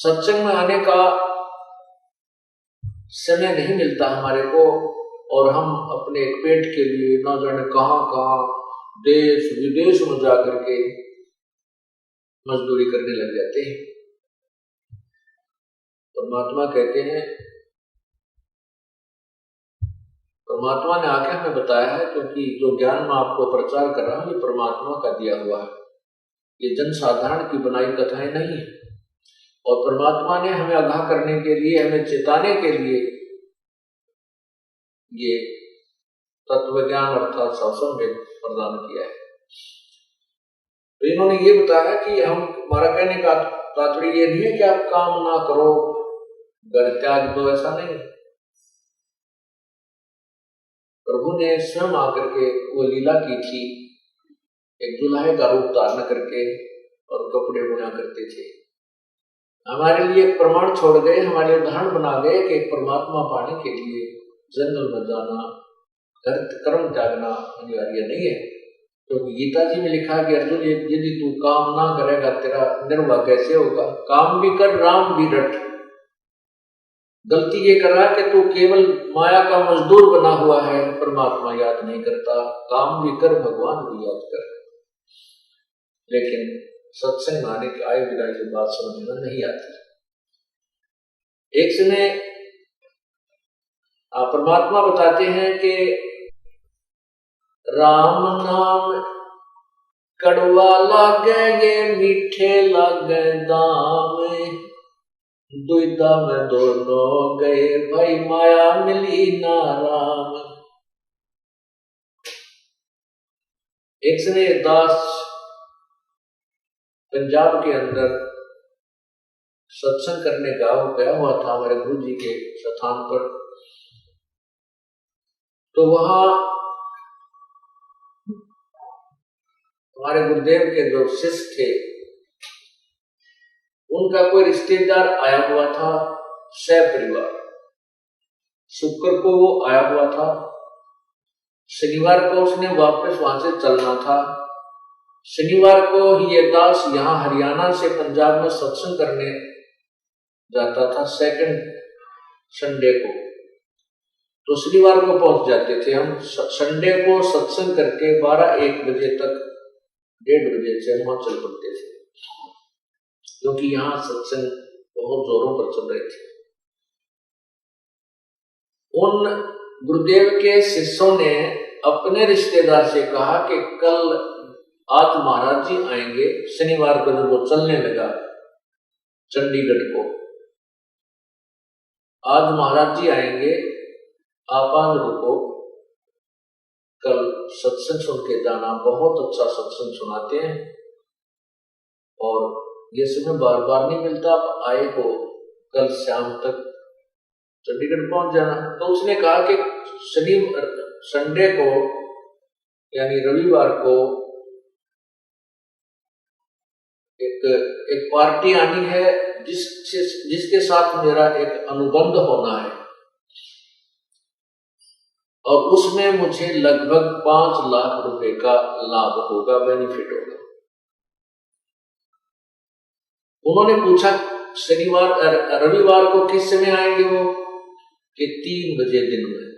सत्संग में आने का समय नहीं मिलता हमारे को, और हम अपने पेट के लिए न जाने कहां कहां देश विदेश में जाकर के मजदूरी करने लग जाते हैं। परमात्मा कहते हैं, परमात्मा ने आके हमें बताया है, क्योंकि जो ज्ञान मैं आपको प्रचार कर रहा हूं ये परमात्मा का दिया हुआ है, ये जनसाधारण की बनाई कथाएं नहीं है। और परमात्मा ने हमें आगाह करने के लिए, हमें चेताने के लिए ये तत्व ज्ञान अर्थात सत्संग प्रदान किया है। तो इन्होंने ये बताया कि हमारा कहने का तात्पर्य ये नहीं है कि आप काम ना करो, घर त्याग दो, ऐसा नहीं। प्रभु ने स्वयं आकर के वो लीला की थी, एक दुल्हे का रूप धारण करके और कपड़े बुना करते थे। हमारे लिए एक प्रमाण छोड़ गए, हमारे उदाहरण बना गए कि परमात्मा पाने के लिए जंगल में जाना, कर्म त्यागना अनिवार्य नहीं है। क्योंकि गीता जी में लिखा कि अर्जुन यदि तू काम ना करेगा तेरा निर्वाह कैसे होगा। काम भी कर, राम भी रट। गलती ये कर रहा है कि तू केवल माया का मजदूर बना हुआ है, परमात्मा याद नहीं करता। काम भी कर, भगवान भी याद कर। लेकिन सत्संग आने के आए बिना ये बात समझ में नहीं आती। एक समय परमात्मा बताते हैं कि राम नाम कड़वा लागे ये मीठे लागे दाम, दुविधा में दोनों गए भाई माया मिली ना राम। एक समय दास पंजाब के अंदर सत्संग करने गया हुआ था हमारे गुरु जी के स्थान पर। तो वहां हमारे गुरुदेव के जो शिष्य थे उनका कोई रिश्तेदार आया हुआ था, सपरिवार। शुक्र को वो आया हुआ था, शनिवार को उसने वापस वहां से चलना था। शनिवार को ये दास यहाँ हरियाणा से पंजाब में सत्संग करने जाता था, सेकंड संडे को। तो शनिवार को पहुंच जाते थे हम। संडे को सत्संग करके 12-1 बजे तक, 1:30 बजे से हम चल पड़ते थे, क्योंकि यहाँ सत्संग बहुत जोरों पर चल रहे थे। उन गुरुदेव के शिष्यों ने अपने रिश्तेदार से कहा कि कल आज महाराज जी आएंगे। शनिवार को जब वो चलने लगा चंडीगढ़ को, आज महाराज जी आएंगे, आप आज रुको, कल सत्संग सुन के जाना, बहुत अच्छा सत्संग सुनाते हैं और ये समय बार बार नहीं मिलता, आप आए हो, कल शाम तक चंडीगढ़ पहुंच जाना। तो उसने कहा कि संडे को यानी रविवार को एक पार्टी आनी है जिसके साथ मेरा एक अनुबंध होना है, और उसमें मुझे लगभग 5 लाख रुपए का लाभ होगा, बेनिफिट होगा। उन्होंने पूछा रविवार को किस समय आएंगे वो, कि 3 बजे दिन में।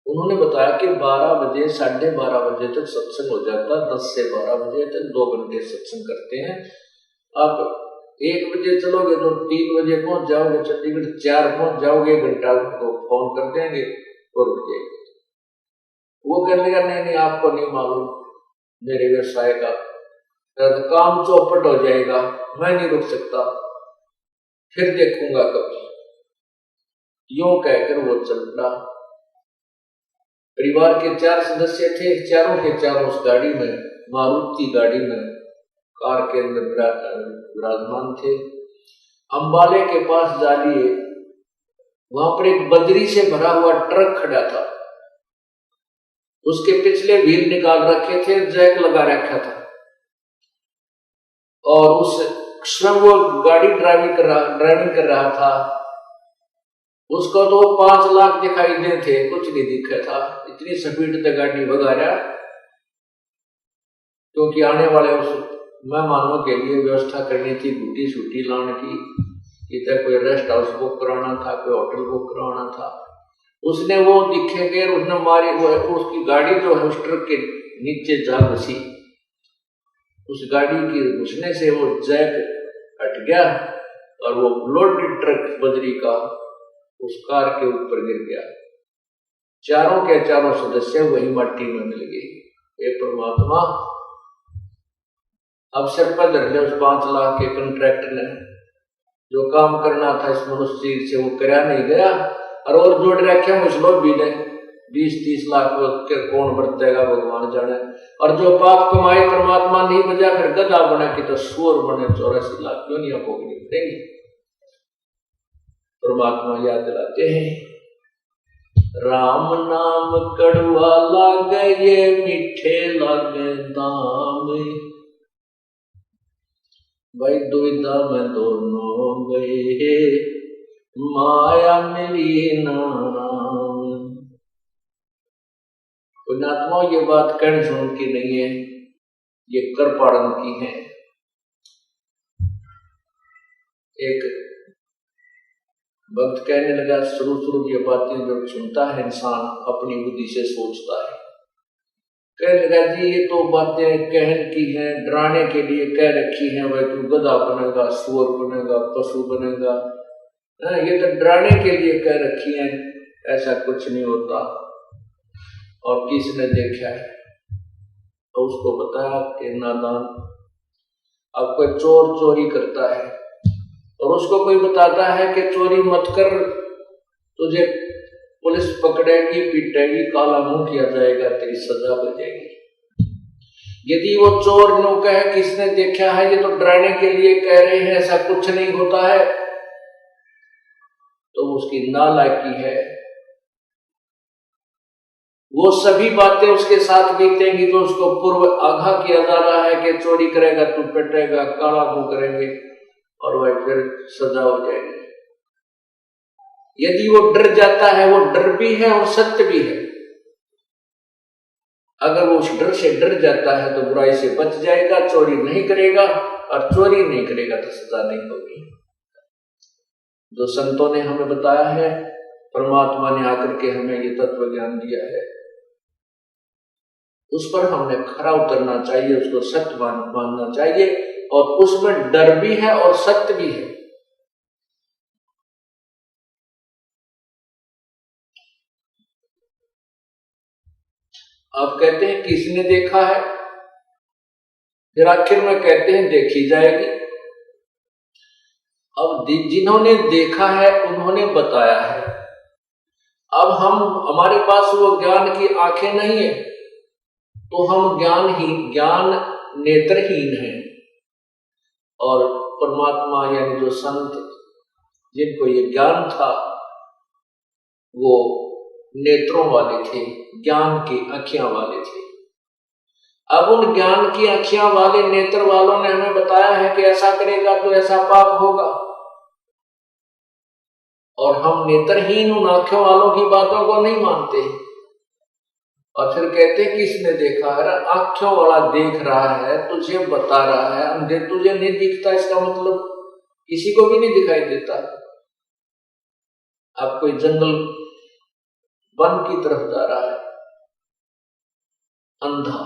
उन्होंने बताया कि 12 बजे 12:30 बजे तक सत्संग हो जाता, 10 से 12 बजे तक 2 घंटे सत्संग करते हैं। आप 1 बजे चलोगे तो 3 बजे पहुंच जाओगे चंडीगढ़, 4 पहुंच जाओगे, 1 घंटा उनको फोन कर देंगे और रुक जाएगी। वो कहने का नहीं आपको नहीं मालूम मेरे व्यवसाय का, काम चौपट हो जाएगा, मैं नहीं रुक सकता, फिर देखूंगा कभी। यूं कहकर वो चल पड़ा। परिवार के 4 सदस्य थे, चारों के चारों उस गाड़ी में, मारुति गाड़ी में, कार के अंदर विराजमान थे। अंबाले के पास जा लिए, वहां पर एक बजरी से भरा हुआ ट्रक खड़ा था, उसके पिछले व्हील निकाल रखे थे, जैक लगा रखा था, और उस स्वयं वो गाड़ी ड्राइविंग कर रहा था। उसको तो 5 लाख दिखाई दे थे, कुछ नहीं दिखा था, इतनी स्पीड से गाड़ी भगा रहा, क्योंकि आने वाले उस मेहमानों के लिए व्यवस्था करनी थी, गुटी सूटी लाने की, इधर कोई रेस्ट हाउस बुक कराना था, कोई होटल बुक कराना था। उसने वो दिखे गए, उसने मारी, वो उसकी गाड़ी जो है उस ट्रक के नीचे जा घुसी। उस गाड़ी की घुसने से वो जैक हट गया और वो लोडेड ट्रक बजरी का उस कार के ऊपर गिर गया। चारों के चारों सदस्य वही मट्टी में मिल गए। हे परमात्मा, अब सिर पर धर ले उस 5 लाख के कॉन्ट्रैक्ट ने, जो काम करना था इस मनुष्य से वो कराया नहीं गया, और जोड़ रखे मुझ लोग भी ने 20-30 लाख के कौन बरतेगा भगवान जाने। और जो पाप कमाए परमात्मा नहीं बजा, फिर गधा बने कि तो सुअर बने 84 लाख दुनिया भोगनी पड़ेगी। परमात्मा याद दिलाते हैं, राम नाम कड़वा लागे ये मीठे लागे दाम, भाई दुविधा में दोनों गए माया मिली नाम। पुण्यात्मा ये बात कर्ण सुन की नहीं है, ये कर पाड़न की है। एक भक्त कहने लगा, शुरू ये बातें जब सुनता है इंसान अपनी बुद्धि से सोचता है, कहने लगा जी ये तो बातें कहन की हैं, डराने के लिए कह रखी हैं, भाई तू गधा बनेगा, सुअर बनेगा, पशु बनेगा, ये तो डराने के लिए कह रखी हैं, ऐसा कुछ नहीं होता। और किसने देखा है तो उसको बताया कि नादान, अब कोई चोर चोरी करता है और उसको कोई बताता है कि चोरी मत कर, तुझे पुलिस पकड़ेगी, पीटेगी, काला मुंह किया जाएगा, तेरी सजा हो जाएगी। यदि वो चोर नो कहे किसने देखा है, ये तो डराने के लिए कह रहे हैं, ऐसा कुछ नहीं होता है, तो उसकी नालायकी है। वो सभी बातें उसके साथ बीतेंगी तो उसको पूर्व आगाह किया जा रहा है कि चोरी करेगा तू पिटेगा, काला मुंह करेंगे और वह फिर सजा हो जाएगी। यदि वो डर जाता है, वो डर भी है और सत्य भी है। अगर वो उस डर से डर जाता है तो बुराई से बच जाएगा, चोरी नहीं करेगा, और चोरी नहीं करेगा तो सजा नहीं होगी। जो संतों ने हमें बताया है, परमात्मा ने आकर के हमें ये तत्व ज्ञान दिया है, उस पर हमने खरा उतरना चाहिए, उसको सत्य मानना चाहिए, और उसमें डर भी है और सत्य भी है। अब कहते हैं किसने देखा है, फिर आखिर में कहते हैं देखी जाएगी। अब जिन्होंने देखा है उन्होंने बताया है। अब हमारे पास वो ज्ञान की आंखें नहीं है तो हम ज्ञान नेत्रहीन है, और परमात्मा यानी जो संत जिनको ये ज्ञान था वो नेत्रों वाले थे, ज्ञान की आँखियां वाले थे। अब उन ज्ञान की आँखियां वाले नेत्र वालों ने हमें बताया है कि ऐसा करेगा तो ऐसा पाप होगा, और हम नेत्रहीन उन आँखों वालों की बातों को नहीं मानते। और फिर कहते किसने देखा है, आँखों वाला देख रहा है, तुझे बता रहा है, अंधे तुझे नहीं दिखता, इसका मतलब किसी को भी नहीं दिखाई देता। अब कोई जंगल वन की तरफ जा रहा है अंधा,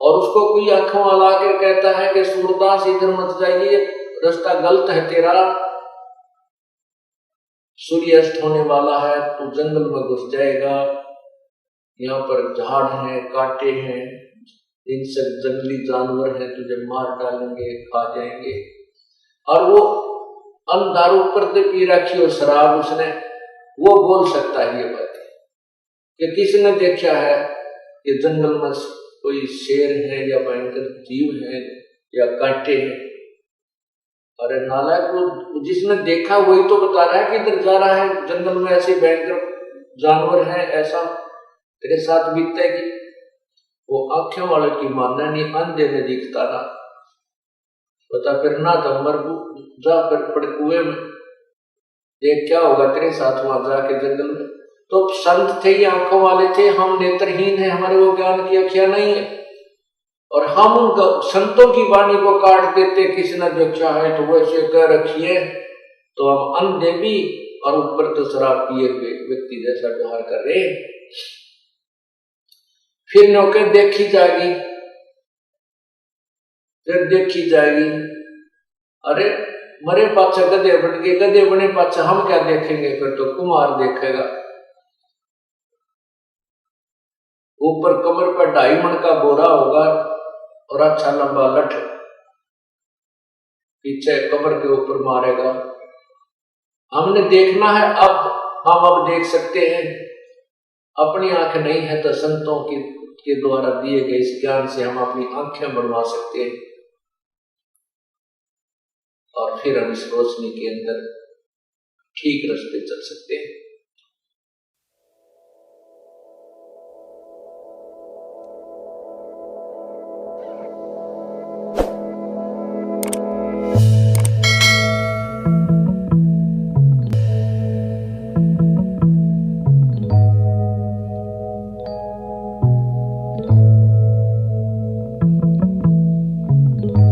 और उसको कोई आंखों वाला आकर कहता है कि सूरदास इधर मत जाइए, रास्ता गलत है तेरा, सूर्यास्त होने वाला है, तू जंगल में घुस जाएगा, यहाँ पर झाड़ हैं, कांटे हैं, इनसे जंगली जानवर हैं, तुझे मार डालेंगे, खा जाएंगे। और वो अंधारू पर पी रखी हो शराब उसने, वो बोल सकता है ये बात कि किसने देखा है कि जंगल में कोई शेर है या भयंकर जीव है या कांटे हैं। अरे नालायक, वो जिसने देखा वही तो बता रहा है कि इधर जा रहा है, जंगल में ऐसे भयंकर जानवर हैं, ऐसा तेरे साथ बीतेगी। वो आंखें वाले की मानना नहीं, अंधे ने दिखता ना बता, फिर ना तो मर जा, फिर पड़ कुएं में, देख क्या होगा तेरे साथ वहां जाके जंगल में। तो संत थे, ये आंखों वाले थे, हम नेत्रहीन हैं, हमारे वो ज्ञान की आँखियां नहीं है, और हम उनका संतों की वाणी को काट देते, किसी ने जो चाहे तो वैसे कह रखिए, तो हम अंधे भी और ऊपर तो शराब पिए हुए व्यक्ति जैसा व्यवहार कर रहे। फिर नौकर देखी जाएगी, फिर देखी जाएगी। अरे मरे पाछा गधे बन के, गधे बने पाछा हम क्या देखेंगे, फिर तो कुमार देखेगा। ऊपर कमर पर 2.5 मन का बोरा होगा और अच्छा लंबा लठ पीछे कमर के ऊपर मारेगा। हमने देखना है, अब देख सकते हैं। अपनी आंख नहीं है तो संतों के द्वारा दिए गए इस ज्ञान से हम अपनी आंखें बनवा सकते हैं, और फिर हम इस रोशनी के अंदर ठीक रास्ते चल सकते हैं।